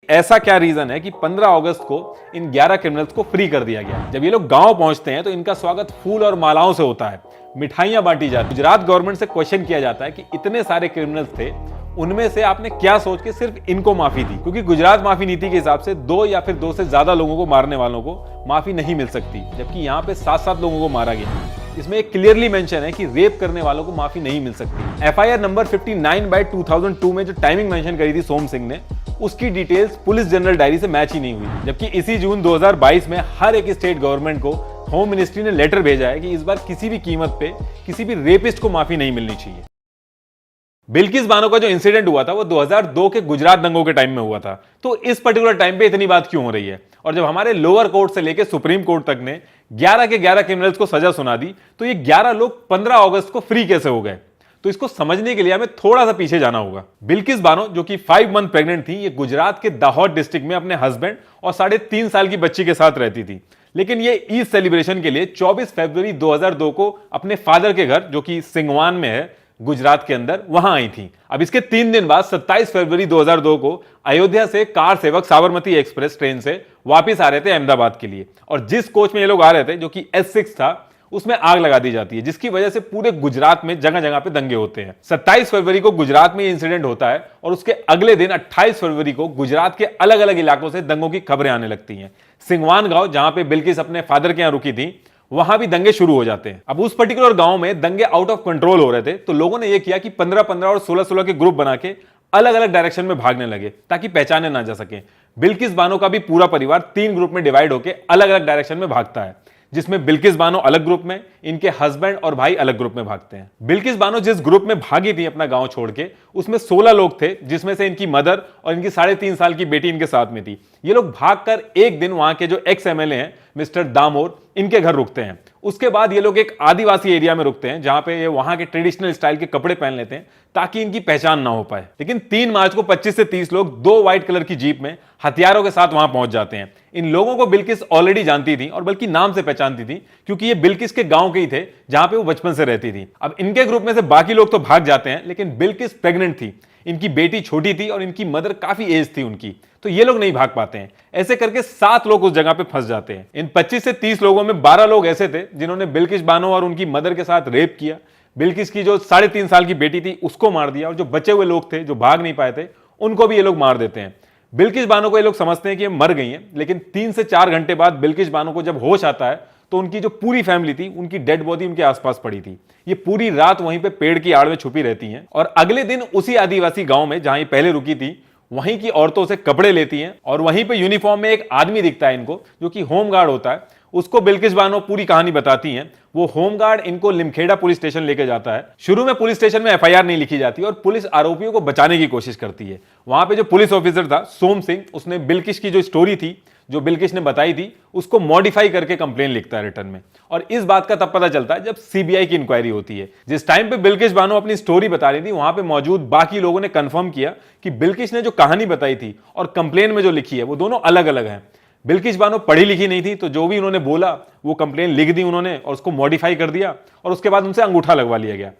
ऐसा क्या रीजन है कि 15 अगस्त को इन 11 क्रिमिनल्स को फ्री कर दिया गया। जब ये लोग गांव पहुंचते हैं तो इनका स्वागत फूल और मालाओं से होता है, मिठाइयां बांटी जाती है। गुजरात गवर्नमेंट से क्वेश्चन किया जाता है कि इतने सारे क्रिमिनल्स थे, उनमें से आपने क्या सोच के सिर्फ इनको माफी दी, क्योंकि गुजरात माफी नीति के हिसाब से 2 या फिर 2 से ज्यादा लोगों को मारने वालों को माफी नहीं मिल सकती, जबकि यहाँ पे 7-7 लोगों को मारा गया। इसमें एक क्लियरली मेंशन है कि रेप करने वालों को माफी नहीं मिल सकती। एफआईआर नंबर 59/2002 में जो टाइमिंग मेंशन करी थी सोम सिंह ने, उसकी डिटेल्स पुलिस जनरल डायरी से मैच ही नहीं हुई। जबकि इसी जून 2022 में हर एक स्टेट गवर्नमेंट को होम मिनिस्ट्री ने लेटर भेजा है कि इस बार किसी भी कीमत पे किसी भी रेपिस्ट को माफी नहीं मिलनी चाहिए। बिल्किस बानो का जो इंसिडेंट हुआ था वो 2002 के गुजरात दंगों के टाइम में हुआ था। तो इस पर्टिकुलर टाइम पे इतनी बात क्यों हो रही है? और जब हमारे लोअर कोर्ट से लेकर सुप्रीम कोर्ट तक ने 11 के 11 क्रिमिनल्स को सजा सुना दी, तो ये 11 लोग 15 अगस्त को फ्री कैसे हो गए? तो इसको समझने के लिए हमें थोड़ा सा पीछे जाना होगा। बिल्किस बानो जो कि 5 मंथ प्रेग्नेंट थी, ये गुजरात के दाहोद डिस्ट्रिक्ट में अपने हस्बैंड और 3.5 साल की बच्ची के साथ रहती थी। लेकिन ये ईद सेलिब्रेशन के लिए 24 फरवरी 2002 को अपने फादर के घर, जो कि सिंगवान में है गुजरात के अंदर, वहां आई थी। अब इसके 3 दिन बाद 27 फरवरी 2002 को अयोध्या से कार सेवक साबरमती एक्सप्रेस ट्रेन से वापस आ रहे थे अहमदाबाद के लिए, और जिस कोच में ये लोग आ रहे थे, जो कि S6 था, उसमें आग लगा दी जाती है, जिसकी वजह से पूरे गुजरात में जगह जगह पे दंगे होते हैं। 27 फरवरी को गुजरात में ये इंसिडेंट होता है और उसके अगले दिन 28 फरवरी को गुजरात के अलग अलग इलाकों से दंगों की खबरें आने लगती हैं। सिंगवान गांव, जहां पे बिल्किस अपने फादर के यहां रुकी थी, वहां भी दंगे शुरू हो जाते हैं। अब उस पर्टिकुलर गांव में दंगे आउट ऑफ कंट्रोल हो रहे थे, तो लोगों ने यह किया कि 15-15 और 16-16 के ग्रुप बना के अलग अलग डायरेक्शन में भागने लगे ताकि पहचाने ना जा सके। बिल्किस बानो का भी पूरा परिवार 3 ग्रुप में डिवाइड होकर अलग अलग डायरेक्शन में भागता है, जिसमें बिल्किस बानो अलग ग्रुप में, इनके हस्बैंड और भाई अलग ग्रुप में भागते हैं। बिल्किस बानो जिस ग्रुप में भागी थी अपना गांव छोड़ के, उसमें 16 लोग थे, जिसमें से इनकी मदर और इनकी 3.5 साल की बेटी इनके साथ में थी। ये लोग भागकर एक दिन वहां के जो एक्स MLA हैं मिस्टर दामोर, इनके घर रुकते हैं। उसके बाद ये लोग एक आदिवासी एरिया में रुकते हैं, जहां पे ये वहां के ट्रेडिशनल स्टाइल के कपड़े पहन लेते हैं ताकि इनकी पहचान ना हो पाए। लेकिन 3 मार्च को 25 से 30 लोग 2 व्हाइट कलर की जीप में हथियारों के साथ वहां पहुंच जाते हैं। इन लोगों को बिल्किस ऑलरेडी जानती थी, और बल्कि नाम से पहचानती थी, क्योंकि ये बिल्किस के गांव के ही थे जहां पे वो बचपन से रहती थी। अब इनके ग्रुप में से बाकी लोग तो भाग जाते हैं, लेकिन बिल्किस प्रेग्नेंट थी, इनकी बेटी छोटी थी और इनकी मदर काफी एज थी उनकी, तो ये लोग नहीं भाग पाते हैं। ऐसे करके 7 लोग उस जगह पे फंस जाते हैं। इन 25 से 30 लोगों में 12 लोग ऐसे थे जिन्होंने बिल्किस बानो और उनकी मदर के साथ रेप किया। बिल्किस की जो 3.5 साल की बेटी थी उसको मार दिया, और जो बचे हुए लोग थे जो भाग नहीं पाए थे, उनको भी ये लोग मार देते हैं। बिल्किस बानो को ये लोग समझते हैं कि ये मर गई हैं, लेकिन 3 से 4 घंटे बाद बिल्किस बानो को जब होश आता है, तो उनकी जो पूरी फैमिली थी, उनकी डेड बॉडी उनके आसपास पड़ी थी। ये पूरी रात वहीं पे पेड़ की आड़ में छुपी रहती हैं, और अगले दिन उसी आदिवासी गांव में जहां ये पहले रुकी थी, वहीं की औरतों से कपड़े लेती हैं, और वहीं पे यूनिफॉर्म में एक आदमी दिखता है इनको, जो कि होमगार्ड होता है। उसको बिल्किस बानो पूरी कहानी बताती हैं। वो होमगार्ड इनको लिमखेड़ा पुलिस स्टेशन लेके जाता है। शुरू में पुलिस स्टेशन में FIR नहीं लिखी जाती और पुलिस आरोपियों को बचाने की कोशिश करती है। वहां पे जो पुलिस ऑफिसर था सोम सिंह, उसने बिल्किस की जो स्टोरी थी, जो बिल्किस ने बताई थी, उसको मॉडिफाई करके कंप्लेन लिखता है रिटर्न में। और इस बात का तब पता चलता है जब CBI की इंक्वायरी होती है। जिस टाइम पे बिल्किस बानो अपनी स्टोरी बता रही थी, वहां पे मौजूद बाकी लोगों ने कंफर्म किया कि बिल्किस ने जो कहानी बताई थी और कंप्लेन में जो लिखी है, वो दोनों अलग अलग हैं। बिल्किस बानो पढ़ी लिखी नहीं थी, तो जो भी उन्होंने बोला वो कंप्लेन लिख दी उन्होंने, और उसको मॉडिफाई कर दिया, और उसके बाद उनसे अंगूठा लगवा लिया गया।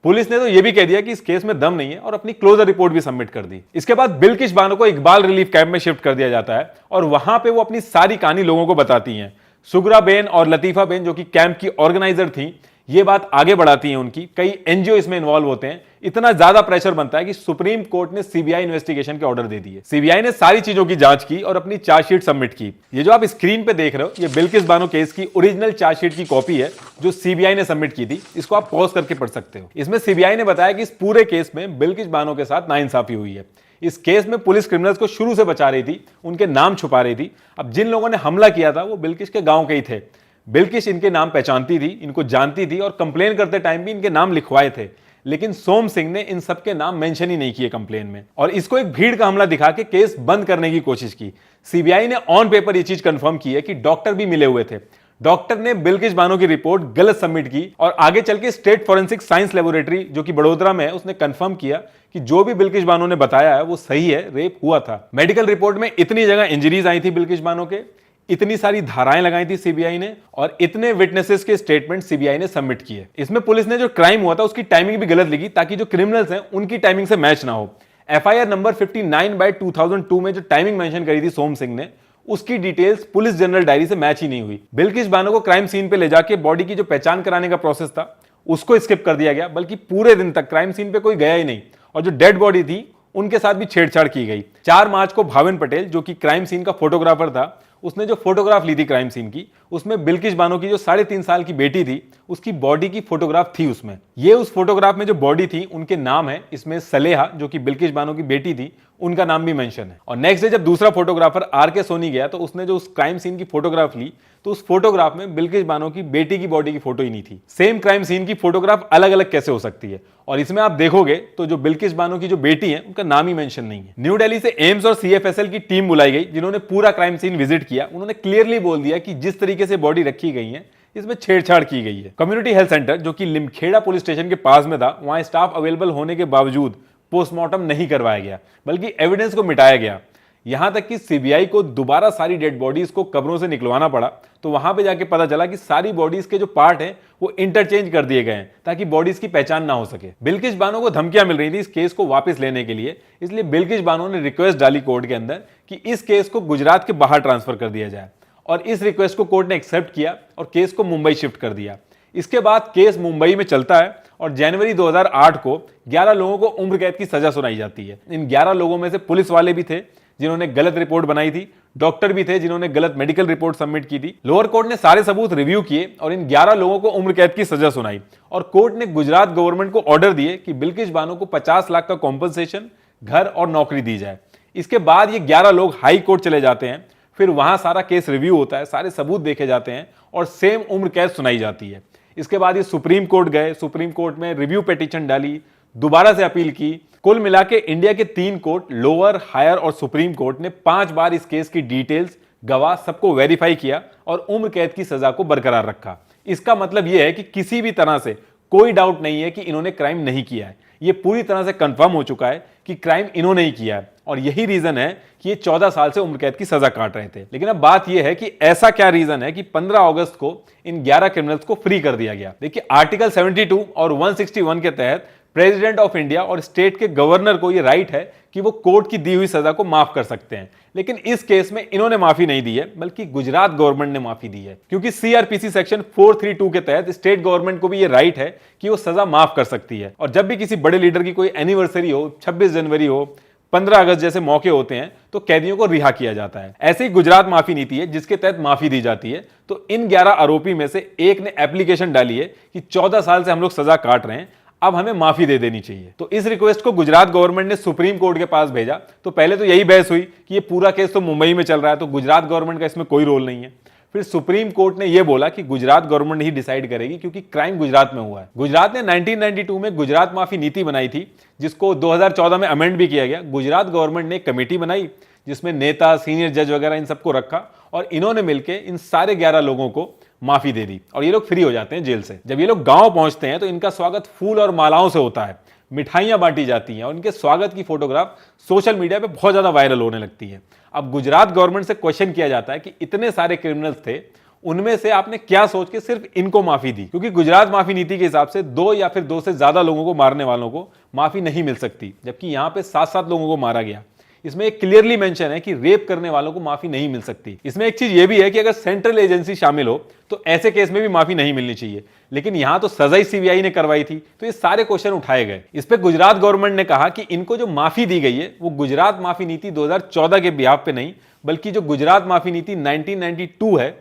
पुलिस ने तो यह भी कह दिया कि इस केस में दम नहीं है, और अपनी क्लोजर रिपोर्ट भी सबमिट कर दी। इसके बाद बिल्किस बानो को इकबाल रिलीफ कैंप में शिफ्ट कर दिया जाता है, और वहां पे वो अपनी सारी कहानी लोगों को बताती हैं। सुगरा बेन और लतीफा बेन, जो कि कैंप की ऑर्गेनाइजर थी, ये बात आगे बढ़ाती हैं उनकी। कई NGO इसमें इन्वॉल्व होते हैं। इतना ज्यादा प्रेशर बनता है कि सुप्रीम कोर्ट ने CBI इन्वेस्टिगेशन के ऑर्डर दे दिए। CBI ने सारी चीजों की जांच की और अपनी चार्जशीट सबमिट की। ये जो आप स्क्रीन पे देख रहे हो, ये बिल्किस बानो केस की ओरिजिनल चार्जशीट की कॉपी है जो CBI ने सबमिट की थी। इसको आप पॉज करके पढ़ सकते हो। इसमें CBI ने बताया कि इस पूरे केस में बिल्किस बानो के साथ नाइंसाफी हुई है। इस केस में पुलिस क्रिमिनल्स को शुरू से बचा रही थी, उनके नाम छुपा रही थी। अब जिन लोगों ने हमला किया था वो बिल्किस के गांव के ही थे। बिल्किस इनके नाम पहचानती थी, इनको जानती थी, और कंप्लेन करते टाइम भी इनके नाम लिखवाए थे। लेकिन सोम सिंह ने इन सबके नाम मेंशन ही नहीं किए कंप्लेन में, और इसको एक भीड़ का हमला दिखा के केस बंद करने की कोशिश की। CBI ने ऑन पेपर ये चीज कंफर्म की है कि डॉक्टर भी मिले हुए थे। डॉक्टर ने बिल्किस बानो की रिपोर्ट गलत सबमिट की, और आगे चल के स्टेट फॉरेंसिक साइंस लेबोरेटरी, जो कि बड़ोदरा में है, उसने कंफर्म किया कि जो भी बिल्किस बानो ने बताया है वो सही है, रेप हुआ था। मेडिकल रिपोर्ट में इतनी जगह इंजरीज आई थी बिल्किस बानो के, इतनी सारी धाराएं लगाई थी CBI ने, और इतने विटनेसेस के स्टेटमेंट CBI ने सबमिट किए। इसमें पुलिस ने जो क्राइम हुआ था उसकी टाइमिंग भी गलत लिखी, ताकि जो क्रिमिनल्स हैं उनकी टाइमिंग से मैच ना हो। एफआईआर नंबर 59/2002 में जो टाइमिंग मेंशन करी थी सोम सिंह ने, उसकी डिटेल्स पुलिस जनरल डायरी से मैच ही नहीं हुई। बिल्किस बानो को क्राइम सीन पे ले जाके बॉडी की जो पहचान कराने का प्रोसेस था उसको स्किप कर दिया गया, बल्कि पूरे दिन तक क्राइम सीन पे कोई गया ही नहीं और जो डेड बॉडी थी उनके साथ भी छेड़छाड़ की गई। 4 मार्च को भाविन पटेल, जो कि क्राइम सीन का फोटोग्राफर था, उसने जो फोटोग्राफ ली थी क्राइम सीन की, उसमें बिल्किस बानो की जो 3.5 साल की बेटी थी उसकी बॉडी की फोटोग्राफ थी उसमें। ये उस फोटोग्राफ में जो बॉडी थी उनके नाम है, इसमें सलेहा जो कि बिल्किस बानो की बेटी थी उनका नाम भी मेंशन है। और नेक्स्ट डे जब दूसरा फोटोग्राफर आर.के. सोनी गया तो उसने जो उस क्राइम सीन की फोटोग्राफ ली तो उस फोटोग्राफ में बिल्किस बानो की बेटी की बॉडी की फोटो ही नहीं थी। सेम क्राइम सीन की फोटोग्राफ अलग अलग कैसे हो सकती है? और इसमें आप देखोगे तो जो बिल्किस बानो की जो बेटी है उनका नाम ही मेंशन नहीं है। न्यू दिल्ली से एम्स और सीएफएसएल की टीम बुलाई गई जिन्होंने पूरा क्राइम सीन विजिट किया। उन्होंने क्लियरली बोल दिया कि जिस तरीके से बॉडी रखी गई है इसमें छेड़छाड़ की गई है। कम्युनिटी हेल्थ सेंटर जो कि लिमखेड़ा पुलिस स्टेशन के पास में था, वहां स्टाफ अवेलेबल होने के बावजूद पोस्टमार्टम नहीं करवाया गया, बल्कि एविडेंस को मिटाया गया। यहां तक कि सीबीआई को दोबारा सारी डेड बॉडीज को कब्रों से निकलवाना पड़ा, तो वहां पे जाके पता चला कि सारी बॉडीज के जो पार्ट हैं वो इंटरचेंज कर दिए गए हैं ताकि बॉडीज की पहचान ना हो सके। बिल्किस बानो को धमकियां मिल रही थी इस केस को वापस लेने के लिए, इसलिए बिल्किस बानो ने रिक्वेस्ट डाली कोर्ट के अंदर कि इस केस को गुजरात के बाहर ट्रांसफर कर दिया जाए, और इस रिक्वेस्ट को कोर्ट ने एक्सेप्ट किया और केस को मुंबई शिफ्ट कर दिया। इसके बाद केस मुंबई में चलता है और जनवरी 2008 को 11 लोगों को उम्र कैद की सजा सुनाई जाती है। इन 11 लोगों में से पुलिस वाले भी थे जिन्होंने गलत रिपोर्ट बनाई थी, डॉक्टर भी थे जिन्होंने गलत मेडिकल रिपोर्ट सबमिट की थी। लोअर कोर्ट ने सारे सबूत रिव्यू किए और इन 11 लोगों को उम्र कैद की सजा सुनाई, और कोर्ट ने गुजरात गवर्नमेंट को ऑर्डर दिए कि बिल्किस बानो को 50 लाख का कॉम्पनसेशन, घर और नौकरी दी जाए। इसके बाद ये 11 लोग हाई कोर्ट चले जाते हैं, फिर वहां सारा केस रिव्यू होता है, सारे सबूत देखे जाते हैं और सेम उम्र कैद सुनाई जाती है। इसके बाद ये सुप्रीम कोर्ट गए, सुप्रीम कोर्ट में रिव्यू पिटीशन डाली, दोबारा से अपील की। कुल मिला के इंडिया के 3 कोर्ट, लोअर, हायर और सुप्रीम कोर्ट ने 5 बार इस केस की डिटेल्स, गवाह सबको वेरीफाई किया और उम्र कैद की सजा को बरकरार रखा। इसका मतलब यह है कि किसी भी तरह से कोई डाउट नहीं है कि इन्होंने क्राइम नहीं किया है। यह पूरी तरह से कंफर्म हो चुका है कि क्राइम इन्होंने ही किया है, और यही रीजन है कि ये 14 साल से उम्र कैद की सजा काट रहे थे। लेकिन अब बात यह है कि ऐसा क्या रीजन है कि 15 अगस्त को इन 11 क्रिमिनल्स को फ्री कर दिया गया। देखिए, आर्टिकल 72 और 161 के तहत प्रेसिडेंट ऑफ इंडिया और स्टेट के गवर्नर को यह राइट है कि वो कोर्ट की दी हुई सजा को माफ कर सकते हैं, लेकिन इस केस में इन्होंने माफी नहीं दी है, बल्कि गुजरात गवर्नमेंट ने माफी दी है। क्योंकि सीआरपीसी सेक्शन 432 के तहत स्टेट गवर्नमेंट को भी यह राइट है कि वो सजा माफ कर सकती है। और जब भी किसी बड़े लीडर की कोई एनिवर्सरी हो, 26 जनवरी हो, 15 अगस्त जैसे मौके होते हैं, तो कैदियों को रिहा किया जाता है। ऐसे ही गुजरात माफी नीति है जिसके तहत माफी दी जाती है। तो इन 11 आरोपी में से एक ने एप्लीकेशन डाली है कि 14 साल से हम लोग सजा काट रहे हैं, अब हमें माफी दे देनी चाहिए। तो इस रिक्वेस्ट को गुजरात गवर्नमेंट ने सुप्रीम कोर्ट के पास भेजा। तो पहले तो यही बहस हुई कि ये पूरा केस तो मुंबई में चल रहा है, तो गुजरात गवर्नमेंट का इसमें कोई रोल नहीं है। फिर सुप्रीम कोर्ट ने यह बोला कि गुजरात गवर्नमेंट ही डिसाइड करेगी, क्योंकि क्राइम गुजरात में हुआ है। गुजरात ने 1992 में गुजरात माफी नीति बनाई थी, जिसको 2014 में अमेंड भी किया गया। गुजरात गवर्नमेंट ने एक कमेटी बनाई जिसमें नेता, सीनियर जज वगैरह इन सबको रखा, और इन्होंने मिलकर इन सारे 11 लोगों को माफी दे दी और ये लोग फ्री हो जाते हैं जेल से। जब ये लोग गांव पहुंचते हैं तो इनका स्वागत फूल और मालाओं से होता है, मिठाइयां बांटी जाती हैं और इनके स्वागत की फोटोग्राफ सोशल मीडिया पे बहुत ज्यादा वायरल होने लगती है। अब गुजरात गवर्नमेंट से क्वेश्चन किया जाता है कि इतने सारे क्रिमिनल्स थे, उनमें से आपने क्या सोच के सिर्फ इनको माफी दी? क्योंकि गुजरात माफी नीति के हिसाब से 2 या फिर 2 से ज्यादा लोगों को मारने वालों को माफी नहीं मिल सकती, जबकि यहां पे 7-7 लोगों को मारा गया। इसमें एक क्लियरली मेंशन है कि रेप करने वालों को माफी नहीं मिल सकती। इसमें एक चीज यह भी है कि अगर सेंट्रल एजेंसी शामिल हो तो ऐसे केस में भी माफी नहीं मिलनी चाहिए, लेकिन यहां तो सजा ही सीबीआई ने करवाई थी, तो ये सारे क्वेश्चन उठाए गए। इस पे गुजरात गवर्नमेंट ने कहा कि इनको जो माफी दी गई है वो गुजरात माफी नीति 2014 के बिहाफ पे नहीं, बल्कि जो गुजरात माफी नीति 1992 है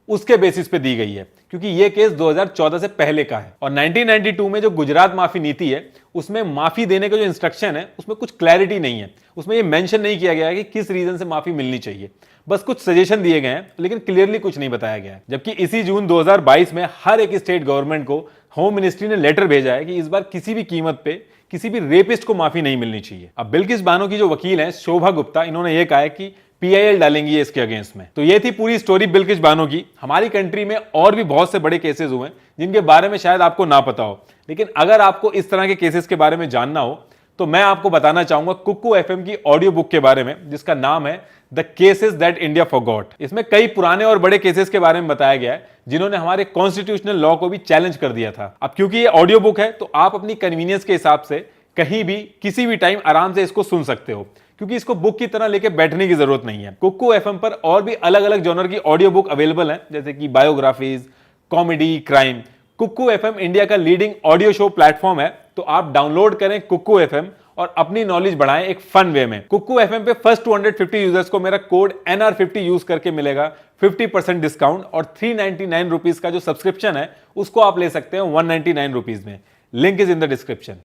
उसके बेसिस पे दी गई है, क्योंकि यह केस 2014 से पहले का है। और 1992 में जो गुजरात माफी नीति है उसमें माफी देने का जो इंस्ट्रक्शन है उसमें कुछ क्लैरिटी नहीं है, उसमें यह मेंशन नहीं किया गया है कि किस रीजन से माफी मिलनी चाहिए, बस कुछ सजेशन दिए गए हैं, लेकिन क्लियरली कुछ नहीं बताया गया है। जबकि इसी जून 2022 में हर एक स्टेट गवर्नमेंट को होम मिनिस्ट्री ने लेटर भेजा है कि इस बार किसी भी कीमत पे किसी भी रेपिस्ट को माफी नहीं मिलनी चाहिए। अब बिल्किस बानो की जो वकील है शोभा गुप्ता, इन्होंने ये कहा है कि पीआईएल डालेंगी है इसके अगेंस्ट में। तो ये थी पूरी स्टोरी बिल्किस बानो की। हमारी कंट्री में और भी बहुत से बड़े केसेस हुए जिनके बारे में शायद आपको ना पता हो, लेकिन अगर आपको इस तरह के केसेस के बारे में जानना हो तो मैं आपको बताना चाहूंगा कुकू एफएम की ऑडियो बुक के बारे में, जिसका नाम है the cases that India forgot. इसमें कई पुराने और बड़े केसेस के बारे में बताया गया है जिन्होंने हमारे कॉन्स्टिट्यूशनल लॉ को भी चैलेंज कर दिया था। अब क्योंकि ये ऑडियो बुक है तो आप अपनी कन्वीनियंस के हिसाब से कहीं भी किसी भी टाइम आराम से इसको सुन सकते हो, क्योंकि इसको बुक की तरह लेके बैठने की जरूरत नहीं है। कुकू एफएम पर और भी अलग अलग जॉनर की ऑडियो बुक अवेलेबल है, जैसे कि biographies, comedy, crime. Kuku FM India का लीडिंग ऑडियो शो प्लेटफॉर्म है, तो आप डाउनलोड करें कुकू एफएम और अपनी नॉलेज बढ़ाएं एक फन वे में। कुकू एफएम पे फर्स्ट 250 यूजर्स को मेरा कोड NR50 यूज करके मिलेगा 50% डिस्काउंट, और 399 रुपीज का जो सब्सक्रिप्शन है उसको आप ले सकते हैं 199 रुपीज में। Link is in the description.